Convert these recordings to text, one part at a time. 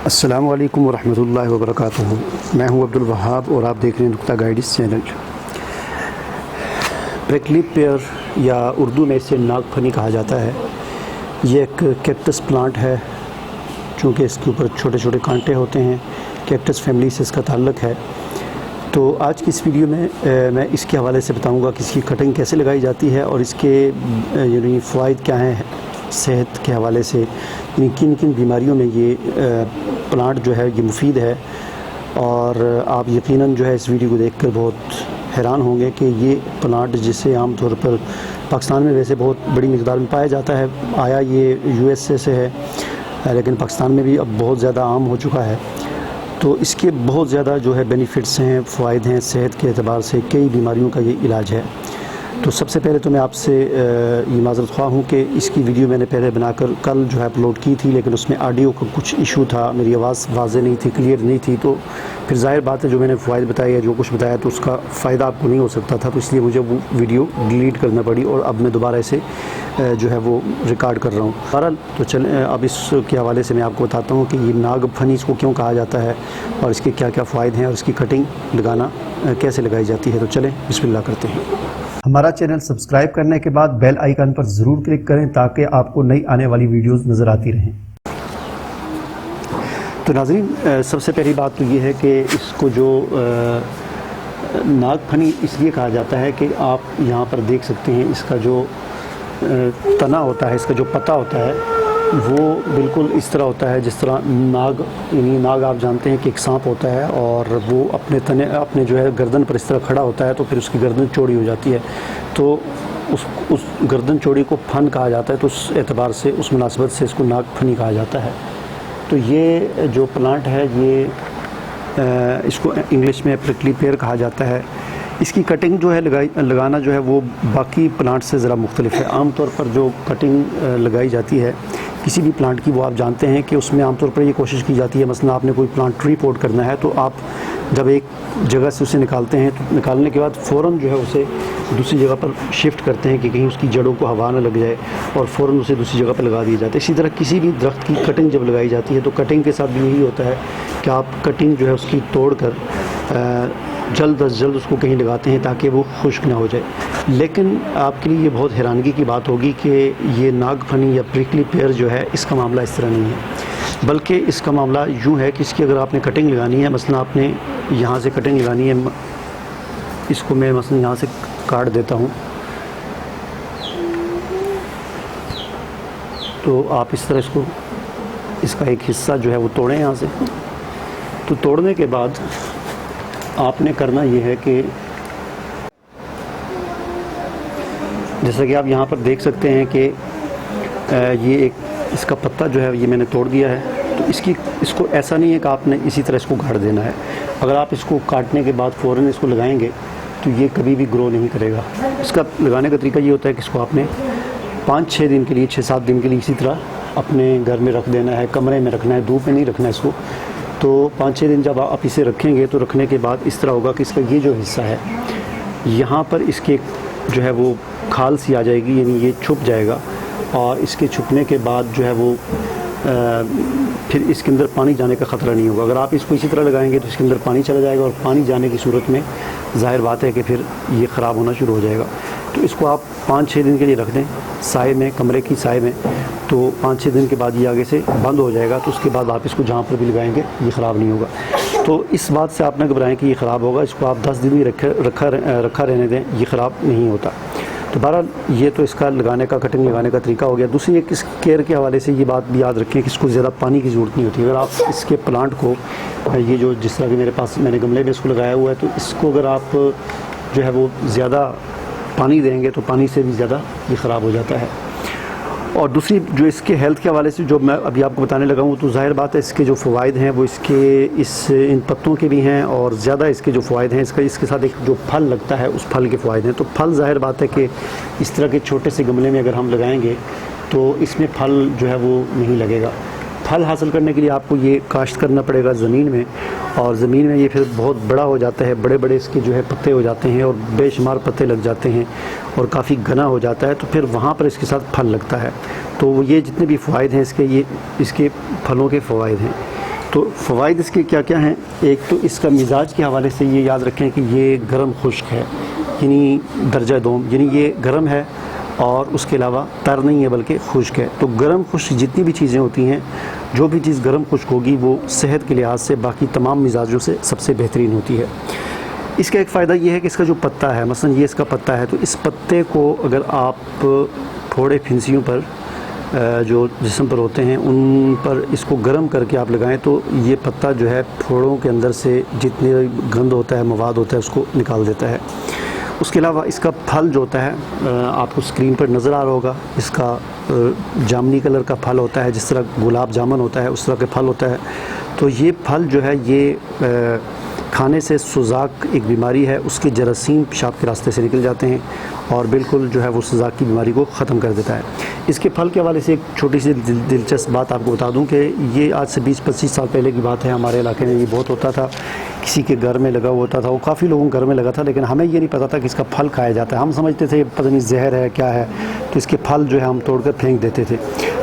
अस्सलामु अलैकुम वरहमतुल्लाहि वबरकातुहू। मैं हूं अब्दुल वहाब और आप देख रहे हैं नुक्ता गाइड्स चैनल। प्रिकली पेयर या उर्दू में इसे नागफनी कहा जाता है। ये एक कैक्टस प्लांट है, चूँकि इसके ऊपर छोटे छोटे कांटे होते हैं। कैक्टस फैमिली से इसका ताल्लुक़ है। तो आज की इस वीडियो में मैं इसके हवाले से बताऊंगा कि इसकी कटिंग कैसे लगाई जाती है और इसके यानी फ़वाइद क्या हैं सेहत के हवाले से, यानी किन किन बीमारियों में ये प्लांट जो है ये मुफीद है। और आप यकीनन जो है इस वीडियो को देखकर बहुत हैरान होंगे कि ये प्लांट जिसे आम तौर पर पाकिस्तान में वैसे बहुत बड़ी मिक़दार में पाया जाता है, आया ये USA से है, लेकिन पाकिस्तान में भी अब बहुत ज़्यादा आम हो चुका है। तो इसके बहुत ज़्यादा जो है बेनिफिट्स हैं, फ़वाइद हैं, सेहत के एतबार से कई बीमारियों का ये इलाज है। तो सबसे पहले तो मैं आपसे ये माज़रत ख़्वाह हूँ कि इसकी वीडियो मैंने पहले बनाकर कल जो है अपलोड की थी, लेकिन उसमें ऑडियो का कुछ इशू था, मेरी आवाज़ वाज़ेह नहीं थी, क्लियर नहीं थी। तो फिर ज़ाहिर बात है जो मैंने फ़वाइद बताए या जो कुछ बताया तो उसका फ़ायदा आपको नहीं हो सकता था, तो इसलिए मुझे वो वीडियो डिलीट करना पड़ी और अब मैं दोबारा इसे जो है वो रिकॉर्ड कर रहा हूँ। बहरहाल तो चलें अब इसके हवाले से मैं आपको बताता हूँ कि ये नागफनी इसको क्यों कहा जाता है और इसके क्या क्या फ़ायदे हैं और इसकी कटिंग लगाना कैसे लगाई जाती है। तो चलें बिस्मिल्लाह करते हैं। हमारा चैनल सब्सक्राइब करने के बाद बेल आइकन पर ज़रूर क्लिक करें ताकि आपको नई आने वाली वीडियोस नज़र आती रहें। तो नाज़रीन, सबसे पहली बात तो ये है कि इसको जो नागफनी इसलिए कहा जाता है कि आप यहाँ पर देख सकते हैं इसका जो तना होता है, इसका जो पत्ता होता है वो बिल्कुल इस तरह होता है जिस तरह नाग, यानी नाग आप जानते हैं कि एक सांप होता है और वो अपने जो है गर्दन पर इस तरह खड़ा होता है, तो फिर उसकी गर्दन चौड़ी हो जाती है, तो उस गर्दन चौड़ी को फन कहा जाता है। तो उस एतबार से, उस मुनासबत से इसको नागफनी कहा जाता है। तो ये जो प्लांट है ये इसको इंग्लिश में प्रिकली पेयर कहा जाता है। इसकी कटिंग जो है लगाना जो है वो बाकी प्लांट से ज़रा मुख्तलिफ है। आम तौर पर जो कटिंग लगाई जाती है किसी भी प्लांट की, वो आप जानते हैं कि उसमें आमतौर पर ये कोशिश की जाती है, मसलन आपने कोई प्लांट ट्री पोट करना है तो आप जब एक जगह से उसे निकालते हैं तो निकालने के बाद फ़ौरन जो है उसे दूसरी जगह पर शिफ्ट करते हैं कि कहीं उसकी जड़ों को हवा न लग जाए और फ़ौरन उसे दूसरी जगह पर लगा दिया जाता है। इसी तरह किसी भी दरख्त की कटिंग जब लगाई जाती है तो कटिंग के साथ भी यही होता है कि आप कटिंग जो है उसकी तोड़ कर जल्द अज जल्द उसको कहीं लगाते हैं ताकि वो खुश्क ना हो जाए। लेकिन आपके लिए ये बहुत हैरानगी की बात होगी कि ये नागफनी या प्रिकली पेयर जो है इसका मामला इस तरह नहीं है, बल्कि इसका मामला यूँ है कि इसकी अगर आपने कटिंग लगानी है, मसलन आपने यहाँ से कटिंग लगानी है, इसको मैं मसलन यहाँ से काट देता हूँ, तो आप इस तरह इसका एक हिस्सा जो है वो तोड़ें यहाँ से। तो तोड़ने के बाद आपने करना ये है कि जैसा कि आप यहाँ पर देख सकते हैं कि ये एक इसका पत्ता जो है ये मैंने तोड़ दिया है। तो इसको ऐसा नहीं है कि आपने इसी तरह इसको गाड़ देना है। अगर आप इसको काटने के बाद फ़ौरन इसको लगाएंगे तो ये कभी भी ग्रो नहीं करेगा। इसका लगाने का तरीका ये होता है कि इसको आपने 5-6 दिन के लिए, 6-7 दिन के लिए इसी तरह अपने घर में रख देना है, कमरे में रखना है, धूप में नहीं रखना है इसको। तो 5-6 दिन जब आप इसे रखेंगे तो रखने के बाद इस तरह होगा कि इसका ये जो हिस्सा है यहाँ पर इसके जो है वो खाल सी आ जाएगी, यानी ये छुप जाएगा और इसके छुपने के बाद जो है वो फिर इसके अंदर पानी जाने का ख़तरा नहीं होगा। अगर आप इसको इसी तरह लगाएंगे तो इसके अंदर पानी चला जाएगा और पानी जाने की सूरत में ज़ाहिर बात है कि फिर ये ख़राब होना शुरू हो जाएगा। तो इसको आप 5-6 दिन के लिए रख दें साए में, कमरे की साए में, तो 5-6 दिन के बाद ये आगे से बंद हो जाएगा। तो उसके बाद आप इसको जहाँ पर भी लगाएंगे ये ख़राब नहीं होगा। तो इस बात से आप न घबराएं कि ये ख़राब होगा, इसको आप 10 दिन भी रखा रहने दें, ये ख़राब नहीं होता। तो बहरहाल ये तो इसका लगाने का, कटिंग लगाने का तरीका हो गया। दूसरी एक इस केयर के हवाले से ये बात भी याद रखें कि इसको ज़्यादा पानी की ज़रूरत नहीं होती। अगर आप इसके प्लांट को, ये जो जिस तरह कि मेरे पास मैंने गमले में इसको लगाया हुआ है, तो इसको अगर आप जो है वो ज़्यादा पानी देंगे तो पानी से भी ज़्यादा ये ख़राब हो जाता है। और दूसरी जो इसके हेल्थ के हवाले से जो मैं अभी आपको बताने लगा हूँ, तो ज़ाहिर बात है इसके जो फ़वाइद हैं वो इन पत्तों के भी हैं और ज़्यादा इसके जो फ़वाइद हैं इसके साथ एक जो फल लगता है उस फल के फ़वाइद हैं। तो फल ज़ाहिर बात है कि इस तरह के छोटे से गमले में अगर हम लगाएंगे तो इसमें फल जो है वो नहीं लगेगा। फल हासिल करने के लिए आपको ये काश्त करना पड़ेगा ज़मीन में, और ज़मीन में ये फिर बहुत बड़ा हो जाता है, बड़े बड़े इसके जो है पत्ते हो जाते हैं और बेशुमार पत्ते लग जाते हैं और काफ़ी घना हो जाता है, तो फिर वहाँ पर इसके साथ फल लगता है। तो ये जितने भी फ़वाइद हैं इसके, ये इसके फलों के फ़वाइद हैं। तो फ़वाइद इसके क्या क्या हैं? एक तो इसका मिजाज के हवाले से ये याद रखें कि ये गर्म खुश्क है, यानी दर्जा दोम, यानी ये गर्म है और उसके अलावा तर नहीं है बल्कि खुश्क है। तो गर्म खुश्क जितनी भी चीज़ें होती हैं, जो भी चीज़ गर्म खुश्क होगी वो सेहत के लिहाज से बाकी तमाम मिजाजों से सबसे बेहतरीन होती है। इसका एक फ़ायदा ये है कि इसका जो पत्ता है, मसलन ये इसका पत्ता है, तो इस पत्ते को अगर आप फोड़े फिंसियों पर जो जिस्म पर होते हैं उन पर इसको गर्म करके आप लगाएं तो ये पत्ता जो है फोड़ों के अंदर से जितने गंद होता है, मवाद होता है, उसको निकाल देता है। उसके अलावा इसका फल जो होता है आपको स्क्रीन पर नज़र आ रहा होगा, इसका जामनी कलर का फल होता है, जिस तरह गुलाब जामुन होता है उस तरह के फल होता है। तो ये फल जो है ये खाने से सुजाक एक बीमारी है, उसके जरासीम पेशाब के रास्ते से निकल जाते हैं और बिल्कुल जो है वो सुजाक की बीमारी को ख़त्म कर देता है। इसके फल के हवाले से एक छोटी सी दिलचस्प बात आपको बता दूं कि ये आज से 20-25 साल पहले की बात है। हमारे इलाके में ये बहुत होता था, किसी के घर में लगा होता था, वो काफ़ी लोगों के घर में लगा था, लेकिन हमें ये नहीं पता था कि इसका फल खाया जाता है। हम समझते थे पता नहीं जहर है क्या है, तो इसके फल जो है हम तोड़कर फेंक देते थे।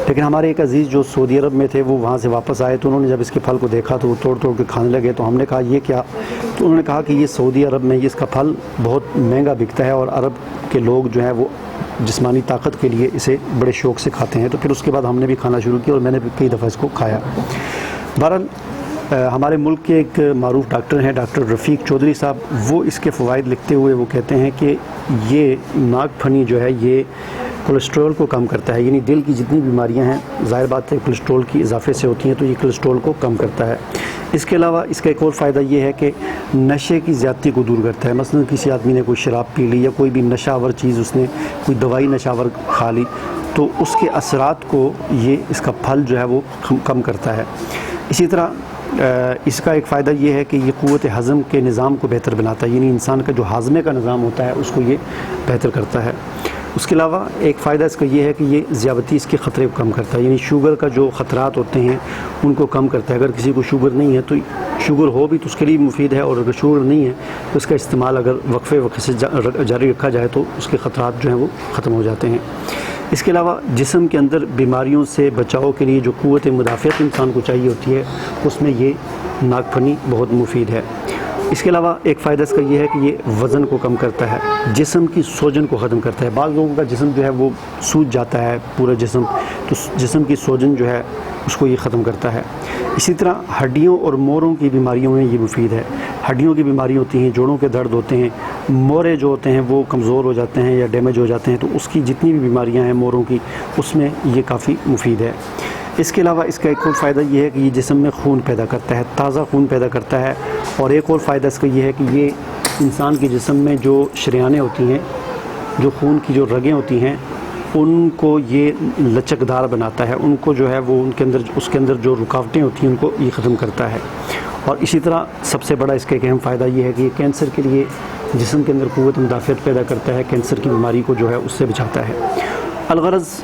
लेकिन हमारे एक अजीज़ जो सऊदी अरब में थे वो वहाँ से वापस आए, तो उन्होंने जब इसके फल को देखा तो वो तोड़ तोड़ के खाने लगे। तो हमने कहा ये क्या? तो उन्होंने कहा कि ये सऊदी अरब में इसका फल बहुत महंगा बिकता है और अरब के लोग जो हैं वो जिस्मानी ताकत के लिए इसे बड़े शौक़ से खाते हैं। तो फिर उसके बाद हमने भी खाना शुरू किया और मैंने भी कई दफ़ा इसको खाया। बहरहाल हमारे मुल्क के एक मारूफ डॉक्टर हैं, डॉक्टर रफ़ीक चौधरी साहब, वो इसके फ़वाइद लिखते हुए वो कहते हैं कि ये नागफनी जो है ये कोलेस्ट्रॉल को कम करता है, यानी दिल की जितनी बीमारियां हैं ज़ाहिर बात है कोलेस्ट्रॉल की इजाफे से होती हैं, तो ये कोलेस्ट्रॉल को कम करता है। इसके अलावा इसका एक और फ़ायदा ये है कि नशे की ज़्यादती को दूर करता है। मसलन किसी आदमी ने कोई शराब पी ली या कोई भी नशावर चीज़, उसने कोई दवाई नशावर खा ली, तो उसके असरात को ये इसका फल जो है वो कम करता है। इसी तरह इसका एक फ़ायदा ये है कि ये क़ुव्वत हज़म के निज़ाम को बेहतर बनाता है, यानी इंसान का जो हाज़मे का निज़ाम होता है उसको ये बेहतर करता है। उसके अलावा एक फ़ायदा इसका ये है कि ये ज़ियादतीस के ख़तरे को कम करता है, यानी शुगर का जो ख़तरात होते हैं उनको कम करता है। अगर किसी को शुगर नहीं है तो शुगर हो भी तो उसके लिए मुफीद है, और अगर शुगर नहीं है तो इसका इस्तेमाल अगर वक्फ़े वक्त से जारी रखा जाए तो उसके ख़तरात जो हैं वो ख़त्म हो जाते हैं। इसके अलावा जिस्म के अंदर बीमारियों से बचाव के लिए जो क़ुव्वत मुदाफ़ियत इंसान को चाहिए होती है उसमें ये नागफनी बहुत मुफीद है। इसके अलावा एक फ़ायदा इसका ये है कि ये वज़न को कम करता है, जिस्म की सोजन को ख़त्म करता है। बाज़ लोगों का जिस्म जो है वो सूज जाता है पूरा जिस्म, तो जिस्म की सोजन जो है उसको ये ख़त्म करता है। इसी तरह हड्डियों और मोरों की बीमारियों में ये मुफीद है। हड्डियों की बीमारी होती हैं, जोड़ों के दर्द होते हैं, मोरे जो होते हैं वो कमज़ोर हो जाते हैं या डैमेज हो जाते हैं, तो उसकी जितनी भी बीमारियां हैं मोरों की, उसमें ये काफ़ी मुफीद है। इसके अलावा इसका एक और फ़ायदा ये है कि ये जिस्म में खून पैदा करता है, ताज़ा खून पैदा करता है। और एक और फ़ायदा इसका ये है कि ये इंसान के जिस्म में जो शरियानें होती हैं, जो खून की जो रगें होती हैं, उनको ये लचकदार बनाता है, उनको जो है वो उनके अंदर उसके अंदर जो रुकावटें होती हैं उनको ये ख़त्म करता है। और इसी तरह सबसे बड़ा इसका एक अहम फ़ायदा ये है कि ये कैंसर के लिए जिस्म के अंदर क़ुव्वत मुदाफ़ियत पैदा करता है, कैंसर की बीमारी को जो है उससे बचाता है। अलगरज़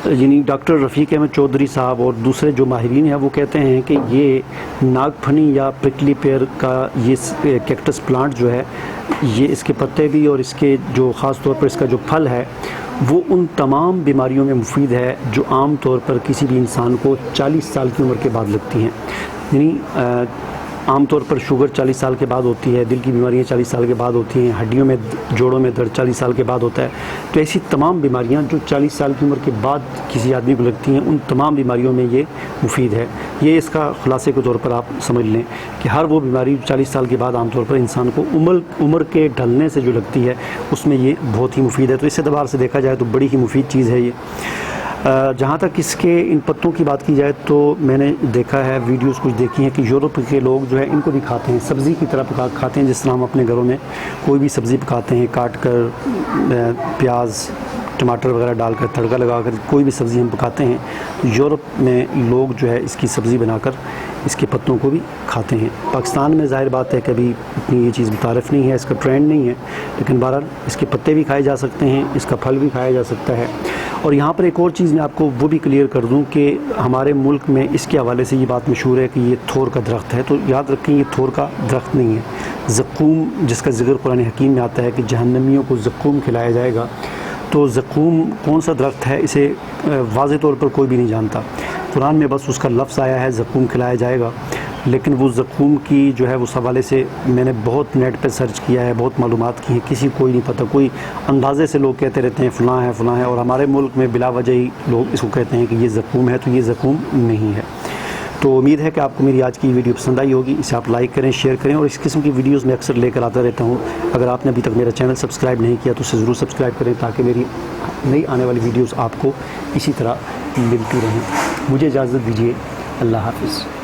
यानी डॉक्टर रफ़ीक अहमद चौधरी साहब और दूसरे जो माहिरीन हैं वो कहते हैं कि ये नागफनी या प्रिकली पेयर का ये कैक्टस प्लांट जो है, ये इसके पत्ते भी और इसके जो ख़ास तौर पर इसका जो फल है वो उन तमाम बीमारियों में मुफीद है जो आम तौर पर किसी भी इंसान को 40 साल की उम्र के बाद लगती हैं। यानी आम तौर पर शुगर 40 साल के बाद होती है, दिल की बीमारियां 40 साल के बाद होती हैं, हड्डियों में जोड़ों में दर्द 40 साल के बाद होता है। तो ऐसी तमाम बीमारियां जो 40 साल की उम्र के बाद किसी आदमी को लगती हैं, उन तमाम बीमारियों में ये मुफीद है। ये इसका खुलासे के तौर पर आप समझ लें कि हर वो बीमारी 40 साल के बाद आमतौर पर इंसान को उम्र के ढलने से जो लगती है उसमें ये बहुत ही मुफीद है। तो इस एतबार से देखा जाए तो बड़ी ही मुफीद चीज़ है ये। जहाँ तक इसके इन पत्तों की बात की जाए तो मैंने देखा है, वीडियोस कुछ देखी हैं कि यूरोप के लोग जो है इनको भी खाते हैं, सब्ज़ी की तरह पका खाते हैं। जिस तरह हम अपने घरों में कोई भी सब्ज़ी पकाते हैं, काट कर प्याज टमाटर वगैरह डालकर तड़का लगाकर कोई भी सब्ज़ी हम पकाते हैं, तो यूरोप में लोग जो है इसकी सब्ज़ी बनाकर इसके पत्तों को भी खाते हैं। पाकिस्तान में ज़ाहिर बात है कभी इतनी ये चीज़ मुतारिफ़ नहीं है, इसका ट्रेंड नहीं है, लेकिन बहरहाल इसके पत्ते भी खाए जा सकते हैं, इसका फल भी खाया जा सकता है। और यहाँ पर एक और चीज़ मैं आपको वो भी क्लियर कर दूँ कि हमारे मुल्क में इसके हवाले से ये बात मशहूर है कि ये थोर का दरख्त है, तो याद रखें ये थोर का दरख्त नहीं है। ज़क़ूम जिसका ज़िक्र कुरान हकीम में आता है कि जहन्नमियों को ज़क़ूम खिलाया जाएगा, तो ज़क़ूम कौन सा दरख्त है इसे वाज़े तौर पर कोई भी नहीं जानता। कुरान में बस उसका लफ्ज़ आया है ज़क़ूम खिलाया जाएगा, लेकिन वो ज़ख़ूम की जो है उस हवाले से मैंने बहुत नेट पे सर्च किया है, बहुत मालूमात की है, किसी को ही नहीं पता। कोई अंदाज़े से लोग कहते रहते हैं फ़लाँ है, और हमारे मुल्क में बिला वजह ही लोग इसको कहते हैं कि ये ज़ख़ूम है, तो ये ज़ख़ूम नहीं है। तो उम्मीद है कि आपको मेरी आज की वीडियो पसंद आई होगी। इसे आप लाइक करें, शेयर करें, और इस किस्म की वीडियोस मैं अक्सर लेकर आता रहता हूँ। अगर आपने अभी तक मेरा चैनल सब्सक्राइब नहीं किया तो उसे ज़रूर सब्सक्राइब करें, ताकि मेरी नई आने वाली वीडियोस आपको इसी तरह मिलती रहें। मुझे इजाज़त दीजिए। अल्लाह हाफ़िज़।